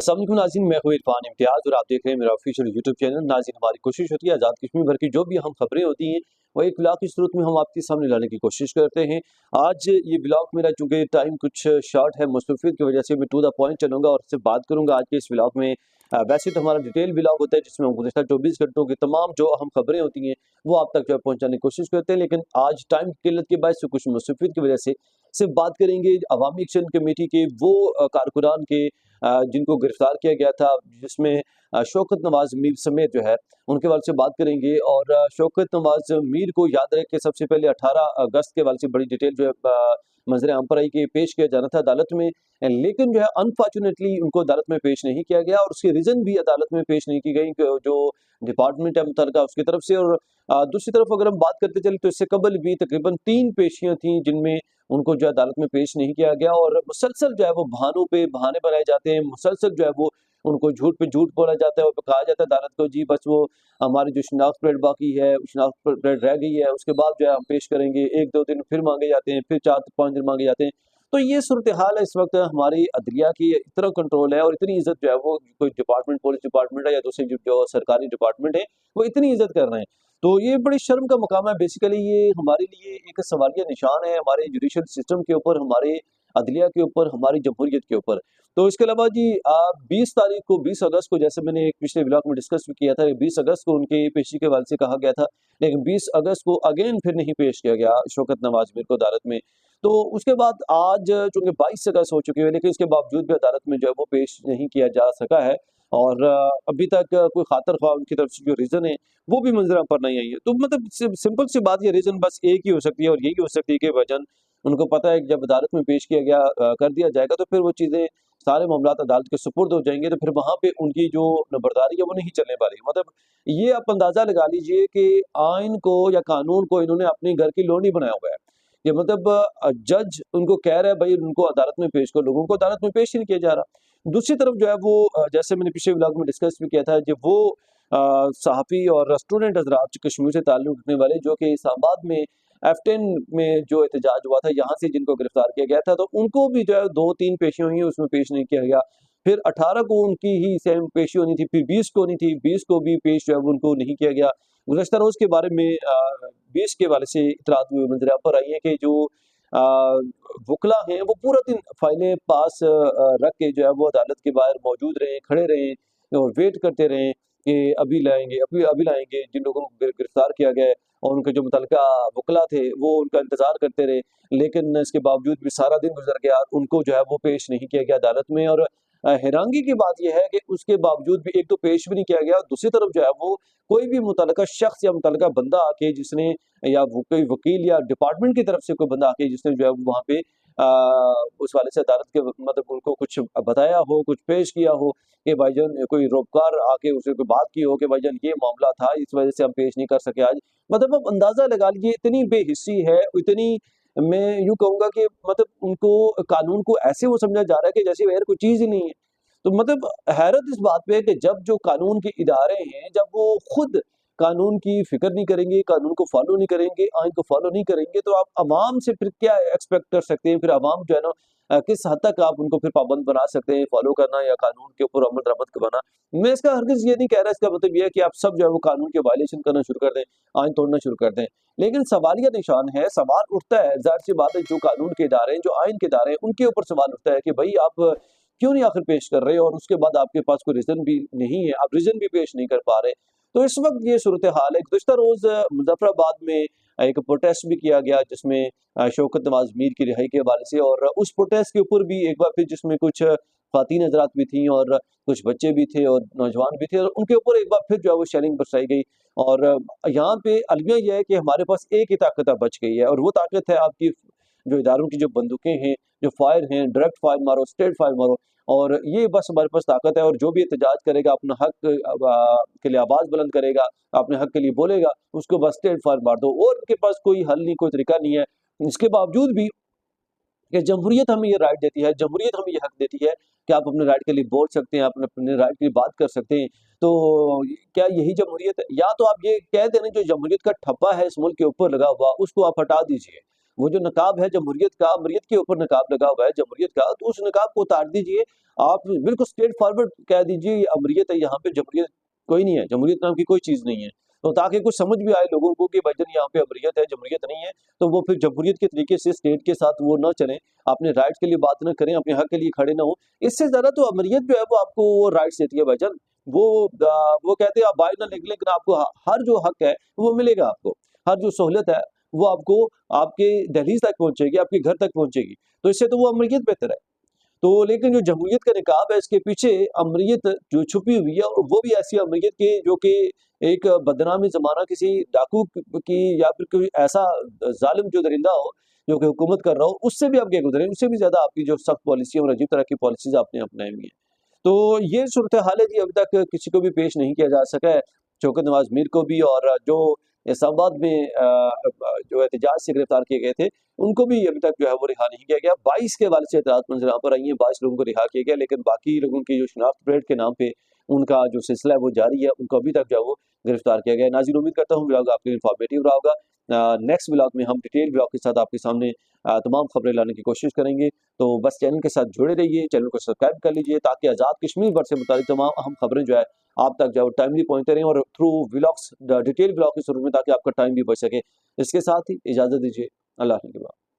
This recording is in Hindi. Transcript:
अस्सलाम वालेकुम नाज़रीन, मैं हूं इरफान इम्तियाज़ और आप देख रहे हैं मेरा ऑफिशियल यूट्यूब चैनल। नाज़रीन, हमारी कोशिश होती है आज़ाद कश्मीर भर की जो भी अहम खबरें होती हैं वो एक ब्लॉग की सूरत में हम आपके सामने लाने की कोशिश करते हैं। आज ये ब्लॉग मेरा चूँकि टाइम कुछ शॉर्ट है, मसरूफियत की वजह से मैं टू द पॉइंट चलूँगा और उससे बात करूँगा आज के इस ब्लॉग में। वैसे तो हमारा डिटेल ब्लॉग होता है जिसमें हम गुज़श्ता 24 घंटों की तमाम जो अहम खबरें होती हैं वो आप तक जो है पहुँचाने की कोशिश करते हैं, लेकिन आज टाइम की किल्लत के बायस से कुछ मसरूफियत की वजह से सिर्फ बात करेंगे अवामी एक्शन कमेटी के वो कारकुनान के जिनको गिरफ्तार किया गया था, जिसमें शौकत नवाज मीर समेत जो है उनके बारे से बात करेंगे। और शौकत नवाज मीर को याद रहे कि सबसे पहले 18 अगस्त के बारे से बड़ी डिटेल जो है मंजर आम पर आई कि पेश किया जाना था अदालत में, लेकिन जो है अनफॉर्चुनेटली उनको अदालत में पेश नहीं किया गया और उसकी रीज़न भी अदालत में पेश नहीं की गई जो डिपार्टमेंट है मुतल्लिका उसकी तरफ से। और दूसरी तरफ अगर हम बात करते चले तो इससे कबल भी तकरीबन 3 पेशियाँ थीं जिनमें उनको जो है अदालत में पेश नहीं किया गया और मुसलसल जो है वो बहानों पे बहाने बनाए जाते हैं, मुसलसल जो है वो उनको झूठ पे झूठ बोला जाता है और कहा जाता है अदालत को जी बस वो हमारी जो शिनाख्त परेड बाकी है, शिनाख्त परेड रह गई है, उसके बाद जो है हम पेश करेंगे। 1-2 दिन फिर मांगे जाते हैं, फिर 4-5 दिन मांगे जाते हैं। तो ये सूरत हाल है इस वक्त हमारी अदलिया की, इतना कंट्रोल है और इतनी इज्जत जो है वो कोई डिपार्टमेंट, पुलिस डिपार्टमेंट है या दूसरे जो सरकारी डिपार्टमेंट है वो इतनी इज्जत कर रहे हैं। तो ये बड़ी शर्म का मकाम है। बेसिकली ये हमारे लिए एक सवालिया निशान है हमारे जुडिशल सिस्टम के ऊपर, हमारे अदलिया के ऊपर, हमारी जमहूरियत के ऊपर। तो इसके अलावा जी 20 तारीख को, 20 अगस्त को, जैसे मैंने एक पिछले ब्लॉग में डिस्कस भी किया था, 20 अगस्त को उनके पेशी के हवाले से कहा गया था, लेकिन 20 अगस्त को अगेन फिर नहीं पेश किया गया शौकत नवाज मीर को अदालत में। तो उसके बाद आज चूंकि 22 अगस्त हो चुकी है, लेकिन इसके बावजूद भी अदालत में जो है वो पेश नहीं किया जा सका है और अभी तक कोई खातर ख्वाह उनकी तरफ से जो रीज़न है वो भी मंजर पर नहीं आई है। तो मतलब सिंपल सी बात, ये रीज़न बस एक ही हो सकती है और यही हो सकती है कि वजन उनको पता है कि जब अदालत में पेश किया गया कर दिया जाएगा तो फिर वो चीज़ें सारे मामलात अदालत के सुपुर्द हो जाएंगे, तो फिर वहाँ पे उनकी जो नंबरदारी है वो नहीं चलने वाली। मतलब ये आप अंदाज़ा लगा लीजिए कि आइन को या कानून को इन्होंने अपने घर की लोनी बनाया हुआ है। ये मतलब जज उनको कह रहा है भाई उनको अदालत में पेश करो, लोगों को अदालत में पेश ही नहीं किया जा रहा। दूसरी तरफ जो है वो जैसे मैंने पिछले व्लॉग में डिस्कस भी किया था, जब वो सहाफ़ी और स्टूडेंट हज़रात कश्मीर से ताल्लुक़ रखने वाले जो कि इस्लामाबाद में F10 में जो एहतजाज हुआ था, यहाँ से जिनको गिरफ्तार किया गया था, तो उनको भी जो है 2-3 पेशियाँ हुई, उसमें पेश नहीं किया गया। फिर 18 को उनकी ही सेम पेशी होनी थी, फिर 20 को नहीं थी, 20 को भी पेश जो है वो उनको नहीं किया गया। गुज़श्ता रोज़ के बारे में 20 के हवाले से इतलात मंज़र पर आई है कि जो वकला हैं वो पूरा दिन फाइलें पास रख के जो है वो अदालत के बाहर मौजूद रहें, खड़े रहें और वेट करते रहें कि अभी लाएँगे, अभी लाएँगे। जिन लोगों को गिरफ्तार किया गया है और उनके जो मुतल्लिका वकला थे वो उनका इंतज़ार करते रहे, लेकिन इसके बावजूद भी सारा दिन गुज़र गया, उनको जो है वो पेश नहीं किया गया अदालत में। और हैरानगी की बात ये है कि उसके बावजूद भी एक तो पेश भी नहीं किया गया, दूसरी तरफ जो है वो कोई भी मुतल्लिका शख्स या मुतल्लिका बंदा आके जिसने या वो कोई वकील या डिपार्टमेंट की तरफ से कोई बंदा आके जिसने जो है वहाँ पे उस वाले से अदालत के मतलब उनको कुछ बताया हो, कुछ पेश किया हो कि भाईजान, कोई रोबकार आके उससे कोई बात की हो कि भाईजान ये मामला था, इस वजह से हम पेश नहीं कर सके आज। मतलब आप अंदाज़ा लगा लीजिए इतनी बेहिस्सी है, इतनी, मैं यूँ कहूँगा कि मतलब उनको कानून को ऐसे वो समझा जा रहा है कि जैसे यार कोई चीज़ ही नहीं है। तो मतलब हैरत इस बात पे है कि जब जो कानून के इदारे हैं, जब वो खुद कानून की फ़िक्र नहीं करेंगे, कानून को फ़ॉलो नहीं करेंगे, आइन को फ़ॉलो नहीं करेंगे, तो आप अवाम से फिर क्या एक्सपेक्ट कर सकते हैं? फिर अवाम जो है ना किस हद तक आप उनको फिर पाबंद बना सकते हैं फ़ॉलो करना या कानून के ऊपर अमल दरामद करवाना। मैं इसका हरगिज़ ये नहीं कह रहा, इसका मतलब ये है कि आप सब जो है वो कानून के वायलेशन करना शुरू कर दें, आइन तोड़ना शुरू कर दें। लेकिन सवालिया निशान है, सवाल उठता है, ज़ाहिर-सी बात है, जो कानून के इदारे हैं, जो आइन के इदारे हैं, उनके ऊपर सवाल उठता है कि भई आप क्यों नहीं आखिर पेश कर रहे हो और उसके बाद आपके पास कोई रीज़न भी नहीं है, आप रीज़न भी पेश नहीं कर पा रहे। तो इस वक़्त ये सूरत-ए-हाल है। गुज़िश्ता रोज़ मुज़फ़्फ़राबाद में एक प्रोटेस्ट भी किया गया जिसमें शौकत नवाज़ मीर की रिहाई के हवाले से, और उस प्रोटेस्ट के ऊपर भी एक बार फिर जिसमें कुछ ख़वातीन हज़रात भी थीं और कुछ बच्चे भी थे और नौजवान भी थे, और उनके ऊपर एक बार फिर जो है वो शेलिंग बरसाई गई। और यहाँ पे अलमिया ये है कि हमारे पास एक ही ताकत अब बच गई है और वो ताकत है आपकी जो इदारों की जो बंदूकें हैं, जो फायर हैं, डायरेक्ट फायर मारो, स्ट्रेट फायर मारो, और ये बस हमारे पास ताकत है। और जो भी एहतजाज करेगा, अपना हक के लिए आवाज़ बुलंद करेगा, अपने हक के लिए बोलेगा, उसको बस स्ट्रेट फायर मार दो, और उनके पास कोई हल नहीं, कोई तरीका नहीं है। इसके बावजूद भी कि जमहूरियत हमें ये राइट देती है, जमहूरियत हमें ये हक देती है कि आप अपने राइट के लिए बोल सकते हैं, आप अपने राइट के लिए बात कर सकते हैं। तो क्या यही जमहूरियत है? या तो आप ये कह दें ना, जो जमहूरियत का ठप्पा है इस मुल्क के ऊपर लगा हुआ, उसको आप हटा दीजिए। वो जो नकाब है जमहूरियत का, अमरीत के ऊपर नकाब लगा हुआ है जमहूरियत का, तो उस नकाब को उतार दीजिए। आप बिल्कुल स्ट्रेट फॉरवर्ड कह दीजिए ये अमरीत है, यहाँ पे जमहूरियत कोई नहीं है, जमहूरियत नाम की कोई चीज़ नहीं है। तो ताकि कुछ समझ भी आए लोगों को कि भाईजान यहाँ पे अमरीत है, जमहूरियत नहीं है, तो वो फिर जमहूरियत के तरीके से स्टेट के साथ वो ना चलें, अपने राइट्स के लिए बात ना करें, अपने हक के लिए खड़े ना हो। इससे ज़्यादा तो अमरीत जो है वो आपको वो राइट्स देती है भाईजान। वो वो कहते हैं आप बाहर ना निकलें, लेकिन आपको हर जो हक है वो मिलेगा आपको। हर जो सहूलियत है वो आपको आपके दहलीज तक पहुँचेगी, आपके घर तक पहुँचेगी। तो इससे तो वो अमरीत बेहतर है। तो लेकिन जो जमहूरियत का निकाब है इसके पीछे अमरीत जो छुपी हुई है, और वो भी ऐसी अमरीत की जो कि एक बदनामी ज़माना किसी डाकू की या फिर कोई ऐसा ज़ालिम जो दरिंदा हो, जो कि हुकूमत कर रहा हो, उससे भी आप क्या गुज़रे, उससे भी ज़्यादा आपकी जो सख्त पॉलिसी है और अजीब तरह की पॉलिसीज़ आपने अपनाई हुई हैं। तो ये सूरत-ए-हाल है जी, अभी तक किसी को भी पेश नहीं किया जा सका है। शौकत नवाज़ मीर को भी, और जो इस्लामाबाद में जो एहतजाज से गिरफ्तार किए गए थे, उनको भी अभी तक जो है वो रिहा नहीं किया गया। 22 के हवाले से एतराज़ मंज़र यहाँ पर आई हैं, 22 लोगों को रिहा किया गया, लेकिन बाकी लोगों की जो शिनाख्त परेड के नाम पे उनका जो सिलसिला है वो जारी है, उनको अभी तक जो है वो गिरफ्तार किया गया है। नाज़रीन, उम्मीद करता हूँ व्लॉग आपके लिए इन्फॉर्मेटिव रहा होगा। नेक्स्ट व्लॉग में हम डिटेल व्लॉग के साथ आपके सामने तमाम खबरें लाने की कोशिश करेंगे। तो बस चैनल के साथ जुड़े रहिए, चैनल को सब्सक्राइब कर लीजिए, ताकि आज़ाद कश्मीर वर्ड से मुताल्लिक़ तमाम अहम खबरें जो है आप तक जो है टाइमली पहुँचते रहें, और थ्रू व्लॉग्स डिटेल व्लॉग के स्वरूप में, ताकि आपका टाइम भी बच सके। इसके साथ ही इजाज़त दीजिए। अल्लाह हाफ़िज़।